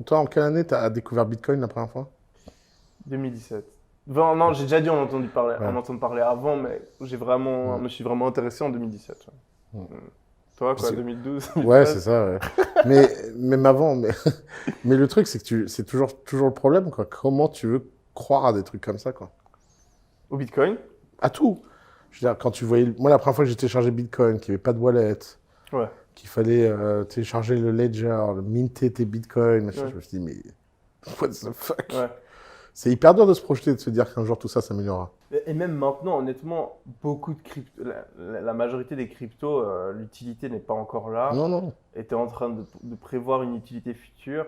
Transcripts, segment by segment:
Toi, en quelle année tu as découvert Bitcoin la première fois? 2017. Enfin, non, j'ai déjà dit Ouais. en entendre parler avant, mais Mm. me suis vraiment intéressé en 2017. Mm. Ouais. Toi, Parce quoi, que- 2012, Ouais, c'est 2013? ça. Ouais. Mais même avant, mais le truc, c'est que c'est toujours le problème, quoi. Comment tu veux croire à des trucs comme ça, quoi? Au Bitcoin? À tout. Je veux dire, quand tu voyais. Moi, la première fois que j'ai téléchargé Bitcoin, qu'il n'y avait pas de wallet, Ouais. qu'il fallait télécharger le Ledger, le minter tes Bitcoins, machin, Ouais. je me suis dit, mais what the fuck? Ouais. C'est hyper dur de se projeter, de se dire qu'un jour tout ça s'améliorera. Et même maintenant, honnêtement, beaucoup de crypto, la majorité des cryptos, l'utilité n'est pas encore là. Non, non. Et tu es en train de prévoir une utilité future.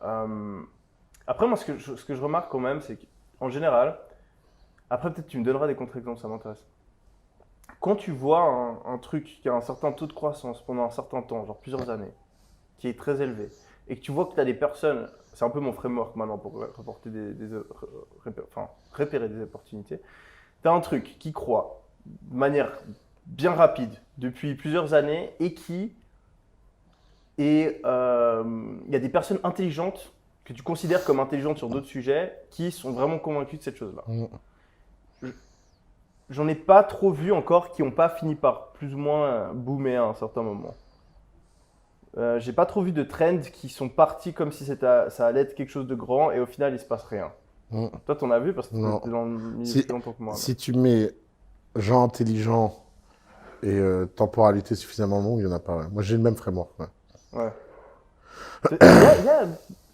Euh, Après, moi, ce que je remarque quand même, c'est qu'en général, après, peut-être tu me donneras des contre-exemples, ça m'intéresse. Quand tu vois un truc qui a un certain taux de croissance pendant un certain temps, genre plusieurs années, qui est très élevé, et que tu vois que tu as des personnes, c'est un peu mon framework maintenant pour reporter enfin, repérer des opportunités, tu as un truc qui croît de manière bien rapide depuis plusieurs années il y a des personnes intelligentes que tu considères comme intelligentes sur d'autres sujets qui sont vraiment convaincues de cette chose-là. Mm. J'en ai pas trop vu encore qui n'ont pas fini par plus ou moins boomer à un certain moment. J'ai pas trop vu de trends qui sont partis comme si ça allait être quelque chose de grand et au final il se passe rien. Mm. Toi t'en as vu parce que Non. t'es dans le milieu Si, plus longtemps que moi. si tu mets gens intelligents et temporalité suffisamment longue, il n'y en a pas. Ouais. Moi, j'ai le même framework. Ouais. Ouais.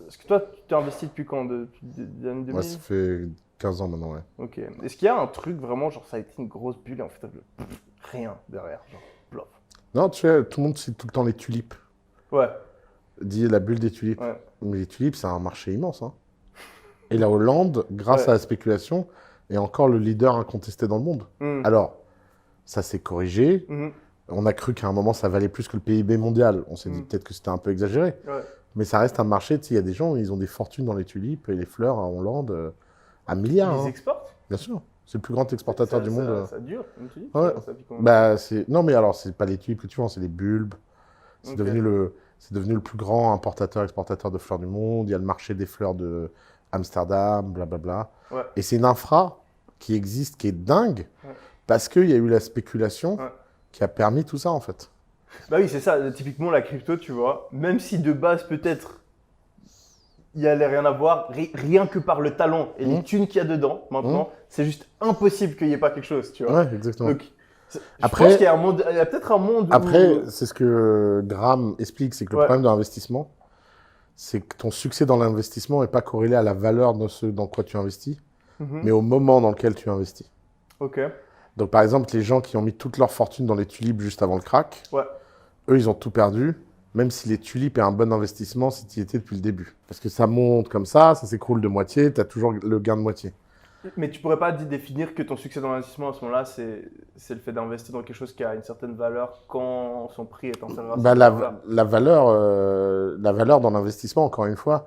Est-ce que toi tu t'es investi depuis quand? Depuis les années Moi, ça 2000? fait 15 ans maintenant. Ouais. Ok. Est-ce qu'il y a un truc vraiment, genre ça a été une grosse bulle et en fait rien derrière, genre plof. Non, tu sais, tout le monde cite tout le temps les tulipes. Ouais, Dit la bulle des tulipes. ouais, Mais les tulipes, c'est un marché immense. Hein. Et la Hollande, grâce ouais. à la spéculation, est encore le leader incontesté dans le monde. Hmm, Alors, ça s'est corrigé. mhm, On a cru qu'à un moment, ça valait plus que le PIB mondial. On s'est dit hmm, peut-être que c'était un peu exagéré. ouais. Mais ça reste un marché. Tu sais, il y a des gens, ils ont des fortunes dans les tulipes et les fleurs en Hollande à Ils milliards. les Hein. exportent? Bien sûr. C'est le plus grand exportateur du monde. Ça dure, comme tu dis. Ouais. Ça vit combien de temps? Bah, non, mais alors, c'est pas les tulipes que tu vois, c'est les bulbes. C'est Ok. devenu le plus grand importateur-exportateur de fleurs du monde. Il y a le marché des fleurs de Amsterdam, blablabla. Ouais, Et c'est une infra qui existe, qui est dingue, ouais, parce qu'il y a eu la spéculation ouais. qui a permis tout ça, en fait. Bah oui, c'est ça. Typiquement, la crypto, tu vois, même si de base, peut-être, il y allait rien à voir, rien que par le talent et les Hum, thunes qu'il y a dedans, hum. maintenant, c'est juste impossible qu'il n'y ait pas quelque chose, tu vois. Ouais, exactement. Donc, je pense Après, qu'il y a un monde, il y a peut-être un monde après, où. c'est ce que Graham explique, c'est que le Ouais. problème de l'investissement, c'est que ton succès dans l'investissement n'est pas corrélé à la valeur de ce dans quoi tu investis, Mhm. mais au moment dans lequel tu investis. Ok. Donc, par exemple, les gens qui ont mis toute leur fortune dans les tulipes juste avant le crack, Ouais. eux, ils ont tout perdu, même si les tulipes est un bon investissement si tu y étais depuis le début. Parce que ça monte comme ça s'écroule de moitié, tu as toujours le gain de moitié. Mais tu pourrais pas définir que ton succès dans l'investissement à ce moment-là, c'est le fait d'investir dans quelque chose qui a une certaine valeur quand son prix est inférieur à Bah, cette valeur-là. la valeur dans l'investissement, encore une fois,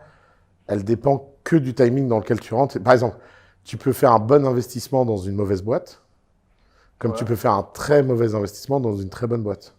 elle dépend que du timing dans lequel tu rentres. Par exemple, tu peux faire un bon investissement dans une mauvaise boîte, comme tu Ouais. peux faire un très mauvais investissement dans une très bonne boîte.